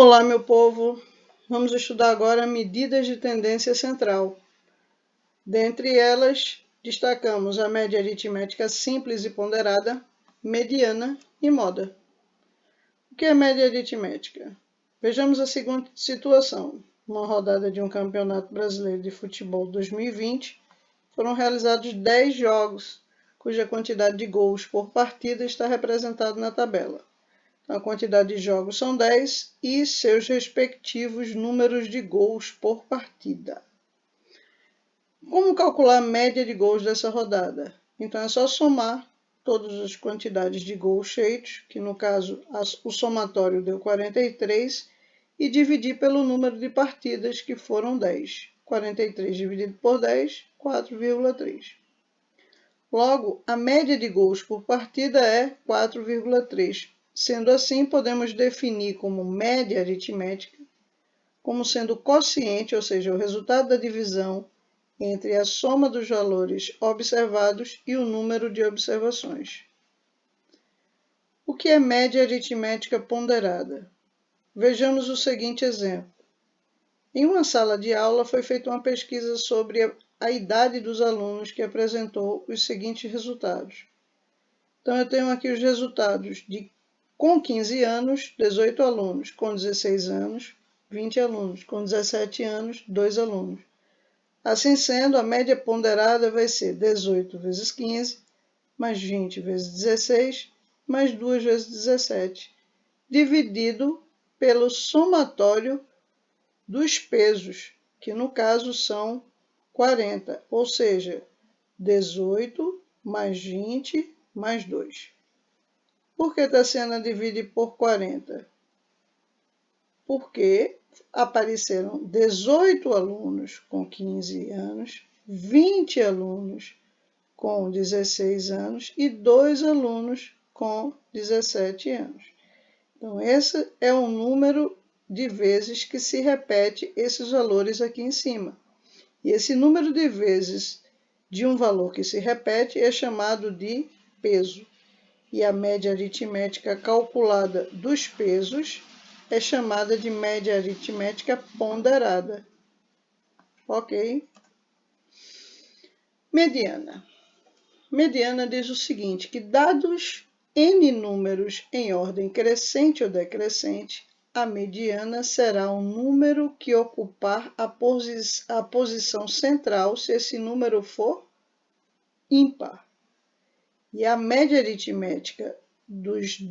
Olá, meu povo! Vamos estudar agora medidas de tendência central. Dentre elas, destacamos a média aritmética simples e ponderada, mediana e moda. O que é média aritmética? Vejamos a seguinte situação. Uma rodada de um Campeonato Brasileiro de Futebol 2020, foram realizados 10 jogos, cuja quantidade de gols por partida está representada na tabela. A quantidade de jogos são 10 e seus respectivos números de gols por partida. Como calcular a média de gols dessa rodada? Então é só somar todas as quantidades de gols feitos, que no caso o somatório deu 43, e dividir pelo número de partidas, que foram 10. 43 dividido por 10, 4,3. Logo, a média de gols por partida é 4,3. Sendo assim, podemos definir como média aritmética como sendo o quociente, ou seja, o resultado da divisão entre a soma dos valores observados e o número de observações. O que é média aritmética ponderada? Vejamos o seguinte exemplo. Em uma sala de aula foi feita uma pesquisa sobre a idade dos alunos, que apresentou os seguintes resultados. Então, eu tenho aqui os resultados com 15 anos, 18 alunos; com 16 anos, 20 alunos; com 17 anos, 2 alunos. Assim sendo, a média ponderada vai ser 18 vezes 15, mais 20 vezes 16, mais 2 vezes 17, dividido pelo somatório dos pesos, que no caso são 40, ou seja, 18 mais 20 mais 2. Por que Tassiana divide por 40? Porque apareceram 18 alunos com 15 anos, 20 alunos com 16 anos e 2 alunos com 17 anos. Então, esse é o número de vezes que se repete esses valores aqui em cima. E esse número de vezes de um valor que se repete é chamado de peso. E a média aritmética calculada dos pesos é chamada de média aritmética ponderada. Ok? Mediana. Mediana diz o seguinte, que dados N números em ordem crescente ou decrescente, a mediana será um número que ocupar a posição central se esse número for ímpar. E a média aritmética dos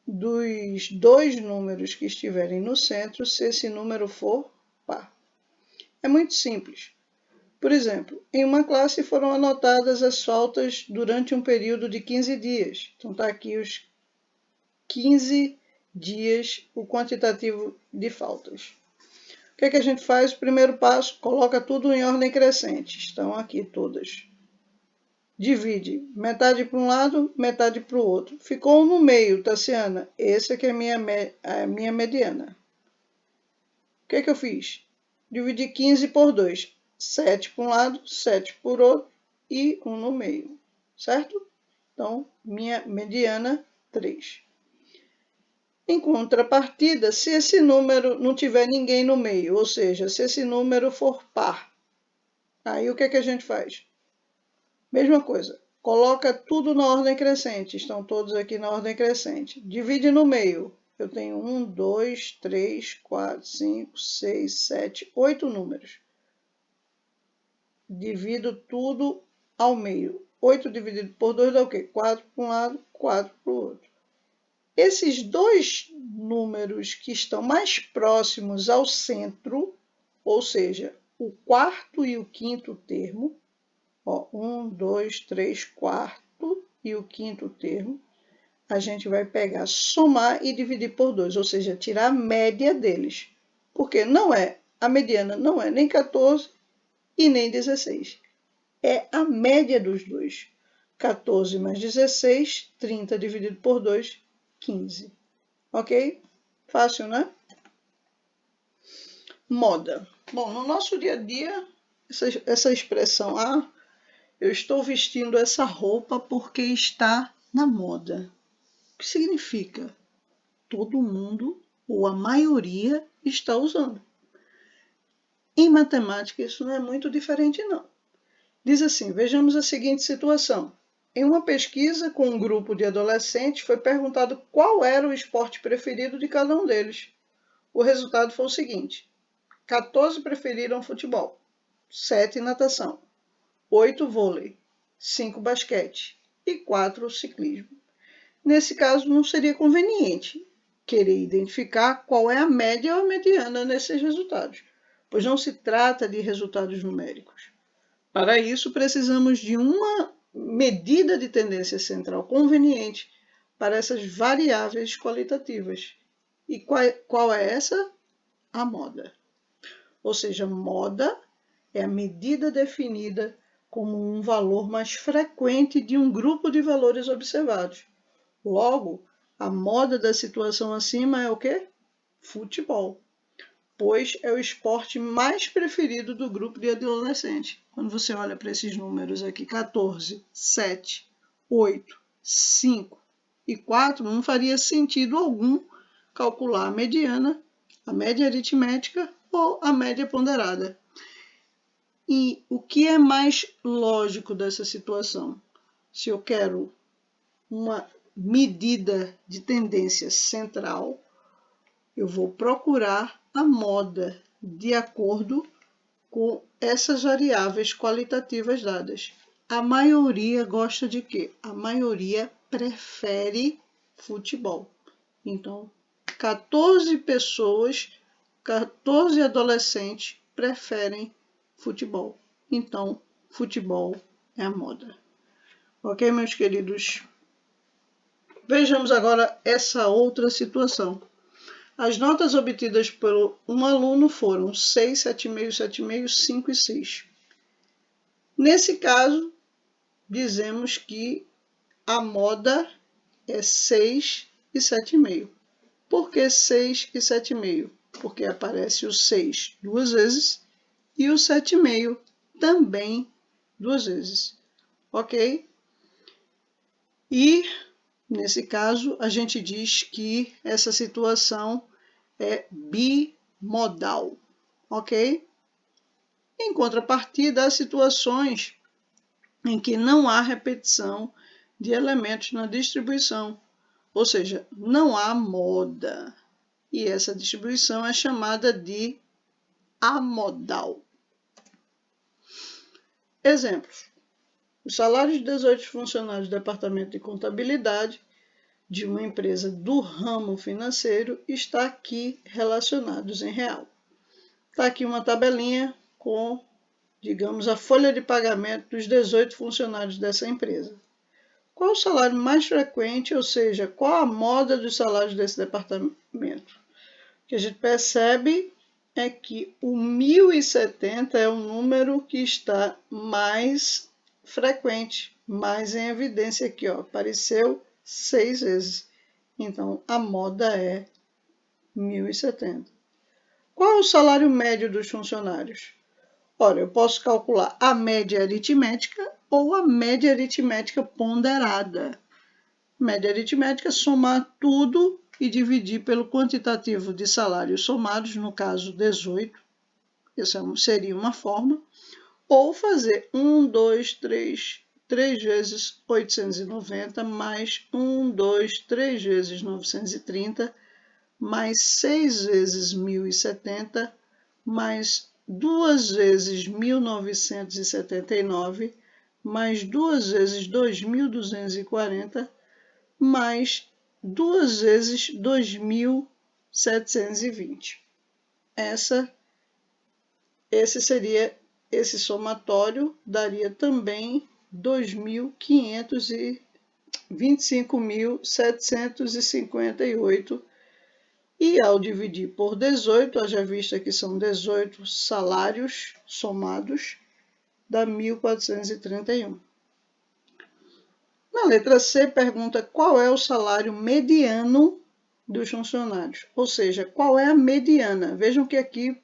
dois números que estiverem no centro, se esse número for par. É muito simples. Por exemplo, em uma classe foram anotadas as faltas durante um período de 15 dias. Então, está aqui os 15 dias, o quantitativo de faltas. O que é que a gente faz? O primeiro passo, coloca tudo em ordem crescente. Estão aqui todas. Divide metade para um lado, metade para o outro. Ficou no meio, Tassiana. Esse aqui é a minha mediana. O que é que eu fiz? Dividi 15 por 2. 7 para um lado, 7 por outro e 1 no meio. Certo? Então, minha mediana, 3. Em contrapartida, se esse número não tiver ninguém no meio, ou seja, se esse número for par, aí o que é que a gente faz? Mesma coisa, coloca tudo na ordem crescente, estão todos aqui na ordem crescente. Divide no meio, eu tenho 1, 2, 3, 4, 5, 6, 7, 8 números. Divido tudo ao meio. 8 dividido por 2 dá o quê? 4 para um lado, 4 para o outro. Esses dois números que estão mais próximos ao centro, ou seja, o quarto e o quinto termo, 1, 2, 3, quarto e o quinto termo, a gente vai pegar, somar e dividir por 2, ou seja, tirar a média deles. Porque a mediana não é nem 14 e nem 16. É a média dos dois. 14 mais 16, 30 dividido por 2, 15. Ok? Fácil, né? Moda. Bom, no nosso dia a dia, essa expressão, eu estou vestindo essa roupa porque está na moda. O que significa? Todo mundo ou a maioria está usando. Em matemática, isso não é muito diferente, não. Diz assim, vejamos a seguinte situação. Em uma pesquisa com um grupo de adolescentes, foi perguntado qual era o esporte preferido de cada um deles. O resultado foi o seguinte: 14 preferiram futebol, 7 natação, 8 vôlei, 5 basquete e 4 ciclismo. Nesse caso, não seria conveniente querer identificar qual é a média ou a mediana nesses resultados, pois não se trata de resultados numéricos. Para isso, precisamos de uma medida de tendência central conveniente para essas variáveis qualitativas. E qual é essa? A moda. Ou seja, moda é a medida definida como um valor mais frequente de um grupo de valores observados. Logo, a moda da situação acima é o quê? Futebol, pois é o esporte mais preferido do grupo de adolescentes. Quando você olha para esses números aqui, 14, 7, 8, 5 e 4, não faria sentido algum calcular a mediana, a média aritmética ou a média ponderada. E o que é mais lógico dessa situação? Se eu quero uma medida de tendência central, eu vou procurar a moda de acordo com essas variáveis qualitativas dadas. A maioria gosta de quê? A maioria prefere futebol. Então, 14 pessoas, 14 adolescentes preferem futebol. Então, futebol é a moda. Ok, meus queridos? Vejamos agora essa outra situação. As notas obtidas por um aluno foram 6, 7,5, 7,5, 5 e 6. Nesse caso, dizemos que a moda é 6 e 7,5. Por que 6 e 7,5? Porque aparece o 6 duas vezes e o 7,5 também duas vezes. Ok? E, nesse caso, a gente diz que essa situação é bimodal, ok? Em contrapartida, há situações em que não há repetição de elementos na distribuição, ou seja, não há moda. E essa distribuição é chamada de amodal. Exemplos. Os salários de 18 funcionários do departamento de contabilidade de uma empresa do ramo financeiro está aqui relacionados em real. Está aqui uma tabelinha com, digamos, a folha de pagamento dos 18 funcionários dessa empresa. Qual o salário mais frequente, ou seja, qual a moda dos salários desse departamento? O que a gente percebe é que o 1070 é o número que está mais frequente, mais em evidência aqui, ó, apareceu 6 vezes. Então, a moda é 1070. Qual é o salário médio dos funcionários? Ora, eu posso calcular a média aritmética ou a média aritmética ponderada. Média aritmética é somar tudo e dividir pelo quantitativo de salários somados, no caso 18, essa seria uma forma, ou fazer 1, 2, 3 vezes 890, mais 1, 2, 3 vezes 930, mais 6 vezes 1070, mais 2 vezes 1979, mais 2 vezes 2240, mais 2 vezes 2.720. Esse somatório daria também 25.758. E ao dividir por 18, haja vista que são 18 salários somados, dá 1.431. Na letra C, pergunta qual é o salário mediano dos funcionários, ou seja, qual é a mediana. Vejam que aqui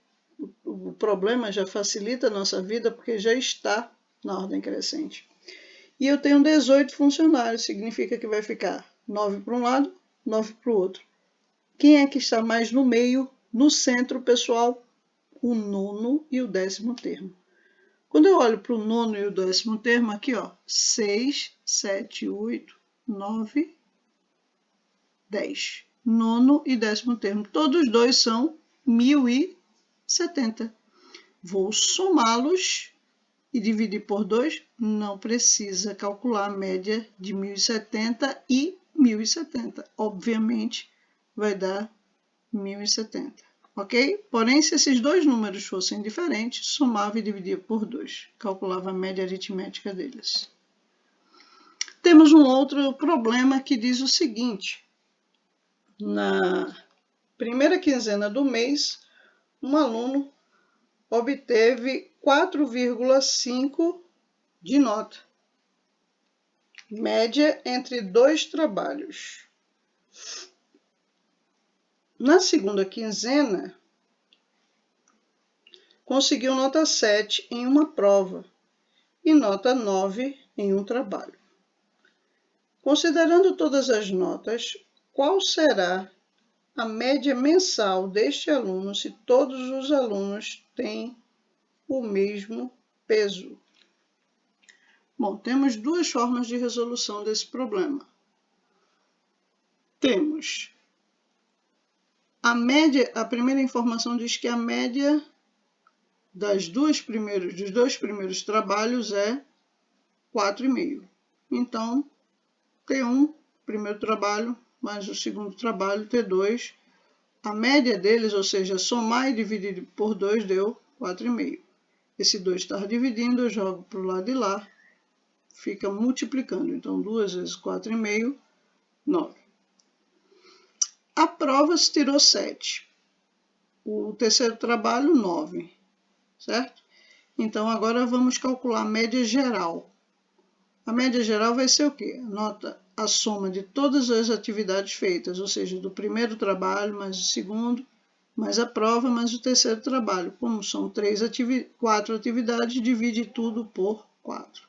o problema já facilita a nossa vida porque já está na ordem crescente. E eu tenho 18 funcionários, significa que vai ficar 9 para um lado, 9 para o outro. Quem é que está mais no meio, no centro, pessoal? O nono e o 10º termo. Quando eu olho para o nono e o 10º termo, aqui, ó, 6, 7, 8, 9, 10. Nono e 10º termo. Todos os dois são 1070. Vou somá-los e dividir por 2. Não precisa calcular a média de 1070 e 1070. Obviamente, vai dar 1070. Ok? Porém, se esses dois números fossem diferentes, somava e dividia por 2. Calculava a média aritmética deles. Temos um outro problema que diz o seguinte. Na primeira quinzena do mês, um aluno obteve 4,5 de nota. Média entre 2 trabalhos. Na segunda quinzena, conseguiu nota 7 em uma prova e nota 9 em um trabalho. Considerando todas as notas, qual será a média mensal deste aluno se todos os alunos têm o mesmo peso? Bom, temos duas formas de resolução desse problema. Temos a média, a primeira informação diz que a média dos dois primeiros trabalhos é 4,5. Então, T1, primeiro trabalho, mais o segundo trabalho, T2. A média deles, ou seja, somar e dividir por 2 deu 4,5. Esse 2 está dividindo, eu jogo para o lado de lá, fica multiplicando. Então, 2 vezes 4,5, 9. A prova se tirou 7. O terceiro trabalho, 9. Certo? Então, agora vamos calcular a média geral. A média geral vai ser o quê? A soma de todas as atividades feitas, ou seja, do primeiro trabalho, mais o segundo, mais a prova, mais o terceiro trabalho. Como são 4 atividades, divide tudo por 4.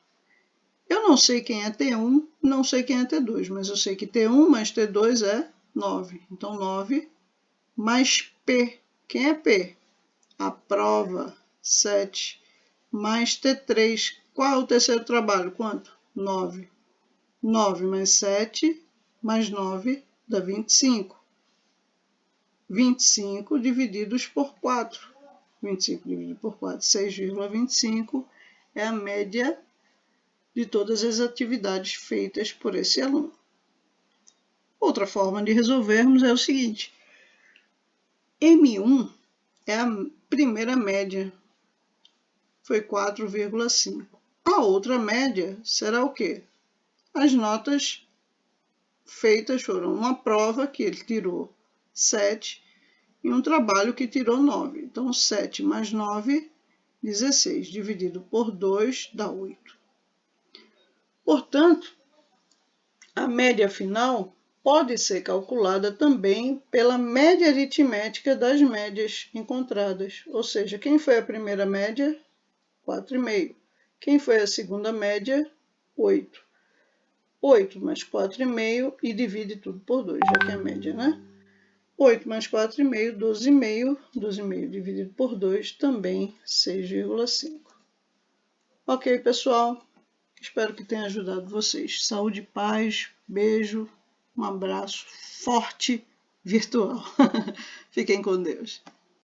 Eu não sei quem é T1, não sei quem é T2, mas eu sei que T1 mais T2 é 9. Então, 9 mais P. Quem é P? A prova, 7, mais T3. Qual é o terceiro trabalho? Quanto? 9. 9 mais 7, mais 9, dá 25. 25 divididos por 4. 25 dividido por 4, 6,25 é a média de todas as atividades feitas por esse aluno. Outra forma de resolvermos é o seguinte. M1 é a primeira média, foi 4,5. A outra média será o quê? As notas feitas foram uma prova que ele tirou 7 e um trabalho que tirou 9. Então, 7 mais 9, 16, dividido por 2 dá 8. Portanto, a média final pode ser calculada também pela média aritmética das médias encontradas. Ou seja, quem foi a primeira média? 4,5. Quem foi a segunda média? 8. 8 mais 4,5 e divide tudo por 2, já que é a média, né? 8 mais 4,5, 12,5. 12,5 dividido por 2, também 6,5. Ok, pessoal? Espero que tenha ajudado vocês. Saúde e paz, beijo, um abraço forte virtual. Fiquem com Deus.